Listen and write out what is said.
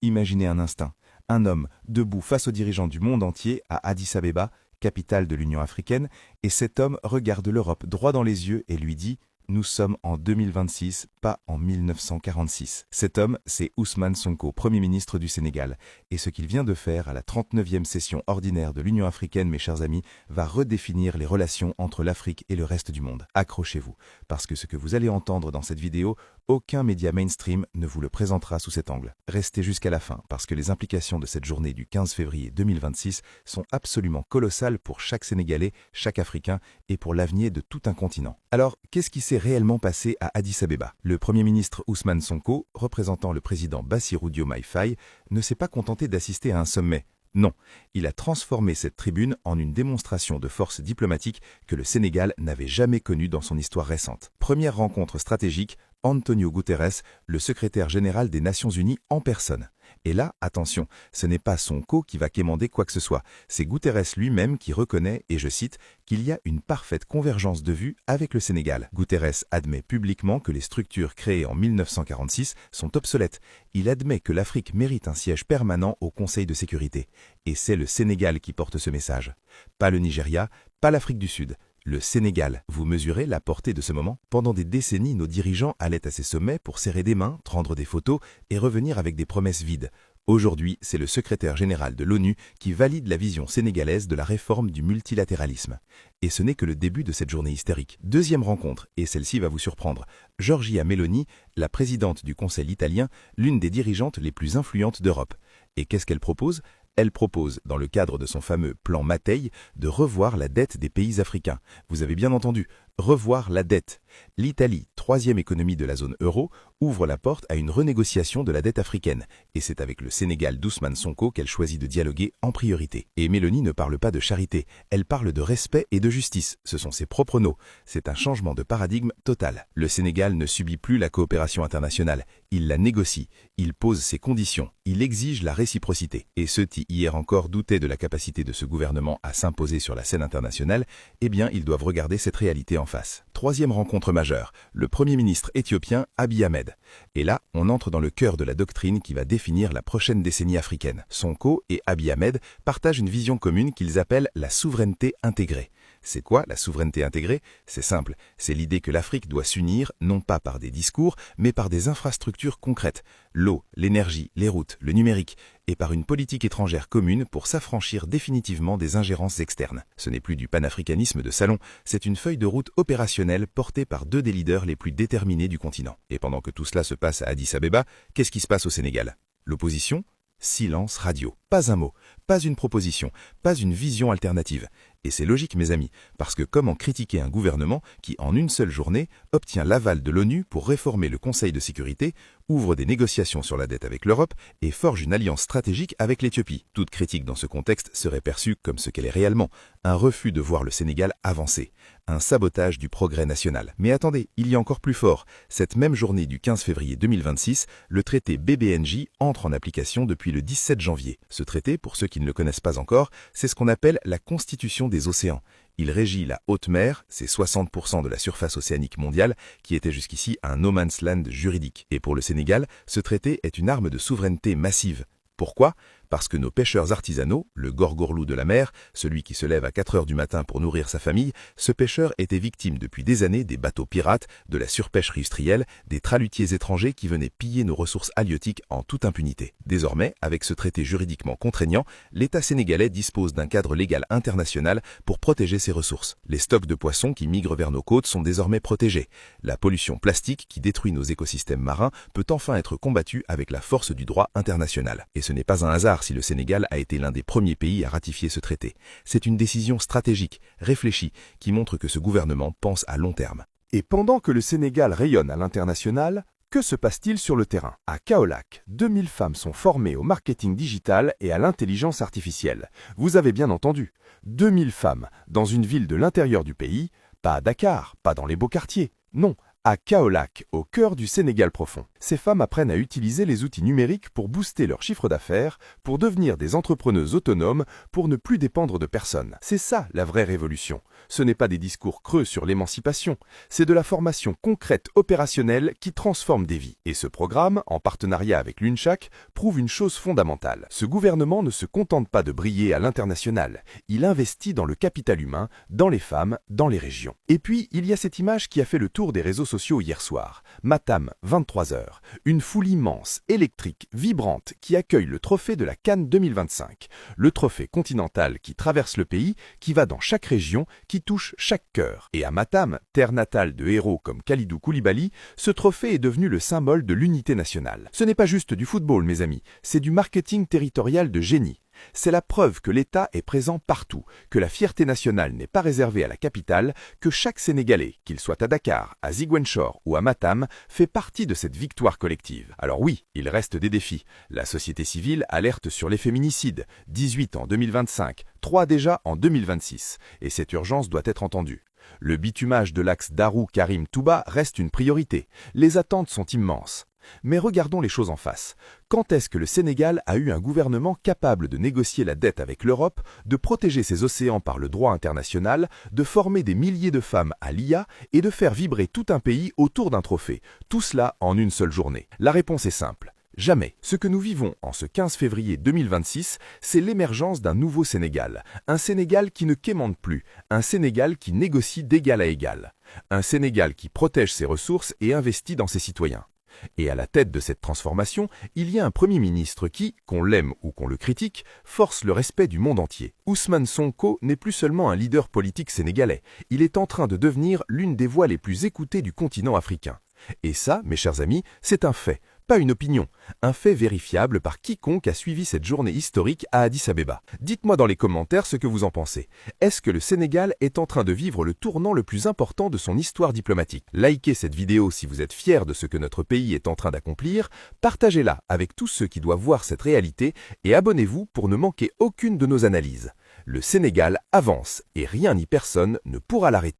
Imaginez un instant, un homme debout face aux dirigeants du monde entier à Addis Abeba, capitale de l'Union africaine, et cet homme regarde l'Europe droit dans les yeux et lui dit « Nous sommes en 2026, pas en 1946 ». Cet homme, c'est Ousmane Sonko, Premier ministre du Sénégal. Et ce qu'il vient de faire à la 39e session ordinaire de l'Union africaine, mes chers amis, va redéfinir les relations entre l'Afrique et le reste du monde. Accrochez-vous, parce que ce que vous allez entendre dans cette vidéo, aucun média mainstream ne vous le présentera sous cet angle. Restez jusqu'à la fin, parce que les implications de cette journée du 15 février 2026 sont absolument colossales pour chaque Sénégalais, chaque Africain et pour l'avenir de tout un continent. Alors, qu'est-ce qui s'est réellement passé à Addis Abeba? Le Premier ministre Ousmane Sonko, représentant le président Bassirou Diomaye Faye, ne s'est pas contenté d'assister à un sommet. Non, il a transformé cette tribune en une démonstration de force diplomatique que le Sénégal n'avait jamais connue dans son histoire récente. Première rencontre stratégique, Antonio Guterres, le secrétaire général des Nations Unies en personne. Et là, attention, ce n'est pas Sonko qui va quémander quoi que ce soit, c'est Guterres lui-même qui reconnaît, et je cite, qu'il y a une parfaite convergence de vues avec le Sénégal. Guterres admet publiquement que les structures créées en 1946 sont obsolètes. Il admet que l'Afrique mérite un siège permanent au Conseil de sécurité. Et c'est le Sénégal qui porte ce message. Pas le Nigeria, pas l'Afrique du Sud. Le Sénégal. Vous mesurez la portée de ce moment? Pendant des décennies, nos dirigeants allaient à ces sommets pour serrer des mains, prendre des photos et revenir avec des promesses vides. Aujourd'hui, c'est le secrétaire général de l'ONU qui valide la vision sénégalaise de la réforme du multilatéralisme. Et ce n'est que le début de cette journée hystérique. Deuxième rencontre, et celle-ci va vous surprendre. Giorgia Meloni, la présidente du Conseil italien, l'une des dirigeantes les plus influentes d'Europe. Et qu'est-ce qu'elle propose? Elle propose, dans le cadre de son fameux plan Mattei, de revoir la dette des pays africains. Vous avez bien entendu, revoir la dette. L'Italie, troisième économie de la zone euro, ouvre la porte à une renégociation de la dette africaine. Et c'est avec le Sénégal d'Ousmane Sonko qu'elle choisit de dialoguer en priorité. Et Meloni ne parle pas de charité, elle parle de respect et de justice. Ce sont ses propres mots. C'est un changement de paradigme total. Le Sénégal ne subit plus la coopération internationale. Il la négocie, il pose ses conditions, il exige la réciprocité. Et ceux qui hier encore doutaient de la capacité de ce gouvernement à s'imposer sur la scène internationale, eh bien ils doivent regarder cette réalité en face. Troisième rencontre majeure, le Premier ministre éthiopien Abiy Ahmed. Et là, on entre dans le cœur de la doctrine qui va définir la prochaine décennie africaine. Sonko et Abiy Ahmed partagent une vision commune qu'ils appellent la souveraineté intégrée. C'est quoi la souveraineté intégrée? C'est simple, c'est l'idée que l'Afrique doit s'unir non pas par des discours, mais par des infrastructures concrètes, l'eau, l'énergie, les routes, le numérique, et par une politique étrangère commune pour s'affranchir définitivement des ingérences externes. Ce n'est plus du panafricanisme de salon, c'est une feuille de route opérationnelle portée par deux des leaders les plus déterminés du continent. Et pendant que tout cela se passe à Addis Abeba, qu'est-ce qui se passe au Sénégal? L'opposition? Silence radio. Pas un mot, pas une proposition, pas une vision alternative. Et c'est logique, mes amis, parce que comment critiquer un gouvernement qui, en une seule journée, obtient l'aval de l'ONU pour réformer le Conseil de sécurité, ouvre des négociations sur la dette avec l'Europe et forge une alliance stratégique avec l'Éthiopie? Toute critique dans ce contexte serait perçue comme ce qu'elle est réellement, un refus de voir le Sénégal avancer, un sabotage du progrès national. Mais attendez, il y a encore plus fort. Cette même journée du 15 février 2026, le traité BBNJ entre en application depuis le 17 janvier. Ce traité, pour ceux qui ne le connaissent pas encore, c'est ce qu'on appelle la Constitution des océans. Il régit la haute mer, c'est 60% de la surface océanique mondiale, qui était jusqu'ici un no man's land juridique. Et pour le Sénégal, ce traité est une arme de souveraineté massive. Pourquoi? Parce que nos pêcheurs artisanaux, le gorgorlou de la mer, celui qui se lève à 4 heures du matin pour nourrir sa famille, ce pêcheur était victime depuis des années des bateaux pirates, de la surpêche industrielle, des tralutiers étrangers qui venaient piller nos ressources halieutiques en toute impunité. Désormais, avec ce traité juridiquement contraignant, l'État sénégalais dispose d'un cadre légal international pour protéger ses ressources. Les stocks de poissons qui migrent vers nos côtes sont désormais protégés. La pollution plastique qui détruit nos écosystèmes marins peut enfin être combattue avec la force du droit international. Et ce n'est pas un hasard si le Sénégal a été l'un des premiers pays à ratifier ce traité. C'est une décision stratégique, réfléchie, qui montre que ce gouvernement pense à long terme. Et pendant que le Sénégal rayonne à l'international, que se passe-t-il sur le terrain? À Kaolack, 2000 femmes sont formées au marketing digital et à l'intelligence artificielle. Vous avez bien entendu, 2000 femmes dans une ville de l'intérieur du pays, pas à Dakar, pas dans les beaux quartiers. Non, à Kaolack, au cœur du Sénégal profond. Ces femmes apprennent à utiliser les outils numériques pour booster leur chiffre d'affaires, pour devenir des entrepreneuses autonomes, pour ne plus dépendre de personne. C'est ça la vraie révolution. Ce n'est pas des discours creux sur l'émancipation, c'est de la formation concrète opérationnelle qui transforme des vies. Et ce programme, en partenariat avec l'UNCHAC, prouve une chose fondamentale. Ce gouvernement ne se contente pas de briller à l'international, il investit dans le capital humain, dans les femmes, dans les régions. Et puis, il y a cette image qui a fait le tour des réseaux sociaux hier soir. Matam, 23h. Une foule immense, électrique, vibrante, qui accueille le trophée de la CAN 2025. Le trophée continental qui traverse le pays, qui va dans chaque région, qui touche chaque cœur. Et à Matam, terre natale de héros comme Kalidou Koulibaly, ce trophée est devenu le symbole de l'unité nationale. Ce n'est pas juste du football, mes amis, c'est du marketing territorial de génie. C'est la preuve que l'État est présent partout, que la fierté nationale n'est pas réservée à la capitale, que chaque Sénégalais, qu'il soit à Dakar, à Ziguinchor ou à Matam, fait partie de cette victoire collective. Alors oui, il reste des défis. La société civile alerte sur les féminicides, 18 en 2025, 3 déjà en 2026, et cette urgence doit être entendue. Le bitumage de l'axe Darou-Karim-Touba reste une priorité. Les attentes sont immenses. Mais regardons les choses en face. Quand est-ce que le Sénégal a eu un gouvernement capable de négocier la dette avec l'Europe, de protéger ses océans par le droit international, de former des milliers de femmes à l'IA et de faire vibrer tout un pays autour d'un trophée, tout cela en une seule journée? La réponse est simple. Jamais. Ce que nous vivons en ce 15 février 2026, c'est l'émergence d'un nouveau Sénégal. Un Sénégal qui ne quémande plus, un Sénégal qui négocie d'égal à égal. Un Sénégal qui protège ses ressources et investit dans ses citoyens. Et à la tête de cette transformation, il y a un Premier ministre qui, qu'on l'aime ou qu'on le critique, force le respect du monde entier. Ousmane Sonko n'est plus seulement un leader politique sénégalais, il est en train de devenir l'une des voix les plus écoutées du continent africain. Et ça, mes chers amis, c'est un fait, pas une opinion, un fait vérifiable par quiconque a suivi cette journée historique à Addis-Abeba. Dites-moi dans les commentaires ce que vous en pensez. Est-ce que le Sénégal est en train de vivre le tournant le plus important de son histoire diplomatique? Likez cette vidéo si vous êtes fiers de ce que notre pays est en train d'accomplir, partagez-la avec tous ceux qui doivent voir cette réalité et abonnez-vous pour ne manquer aucune de nos analyses. Le Sénégal avance et rien ni personne ne pourra l'arrêter.